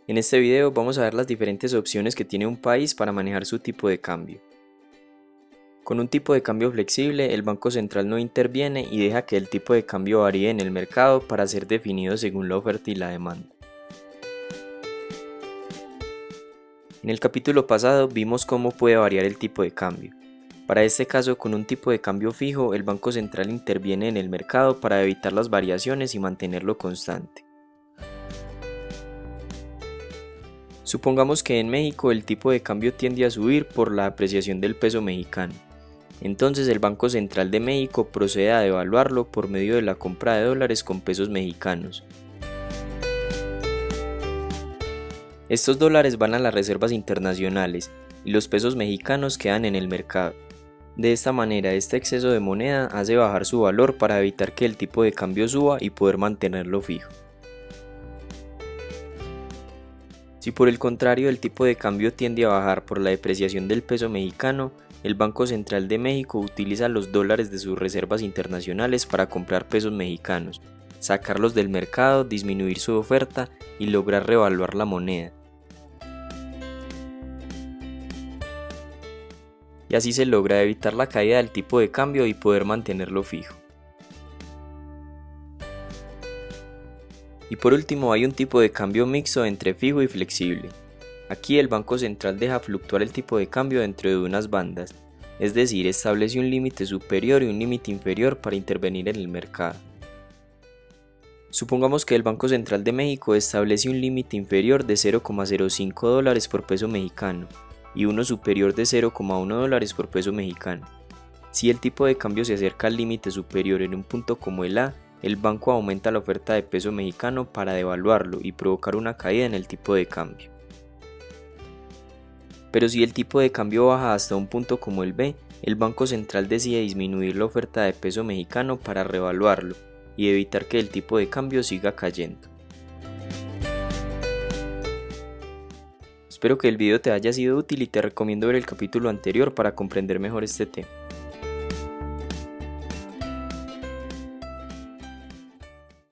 En este video vamos a ver las diferentes opciones que tiene un país para manejar su tipo de cambio. Con un tipo de cambio flexible, el Banco Central no interviene y deja que el tipo de cambio varíe en el mercado para ser definido según la oferta y la demanda. En el capítulo pasado vimos cómo puede variar el tipo de cambio. Para este caso, con un tipo de cambio fijo, el Banco Central interviene en el mercado para evitar las variaciones y mantenerlo constante. Supongamos que en México el tipo de cambio tiende a subir por la apreciación del peso mexicano. Entonces el Banco Central de México procede a devaluarlo por medio de la compra de dólares con pesos mexicanos. Estos dólares van a las reservas internacionales y los pesos mexicanos quedan en el mercado. De esta manera, este exceso de moneda hace bajar su valor para evitar que el tipo de cambio suba y poder mantenerlo fijo. Si por el contrario el tipo de cambio tiende a bajar por la depreciación del peso mexicano, el Banco Central de México utiliza los dólares de sus reservas internacionales para comprar pesos mexicanos, sacarlos del mercado, disminuir su oferta y lograr revaluar la moneda. Y así se logra evitar la caída del tipo de cambio y poder mantenerlo fijo. Y por último hay un tipo de cambio mixto entre fijo y flexible. Aquí el Banco Central deja fluctuar el tipo de cambio dentro de unas bandas, es decir, establece un límite superior y un límite inferior para intervenir en el mercado. Supongamos que el Banco Central de México establece un límite inferior de 0,05 dólares por peso mexicano y uno superior de 0,1 dólares por peso mexicano. Si el tipo de cambio se acerca al límite superior en un punto como el A, el banco aumenta la oferta de peso mexicano para devaluarlo y provocar una caída en el tipo de cambio. Pero si el tipo de cambio baja hasta un punto como el B, el Banco Central decide disminuir la oferta de peso mexicano para revaluarlo y evitar que el tipo de cambio siga cayendo. Espero que el video te haya sido útil y te recomiendo ver el capítulo anterior para comprender mejor este tema.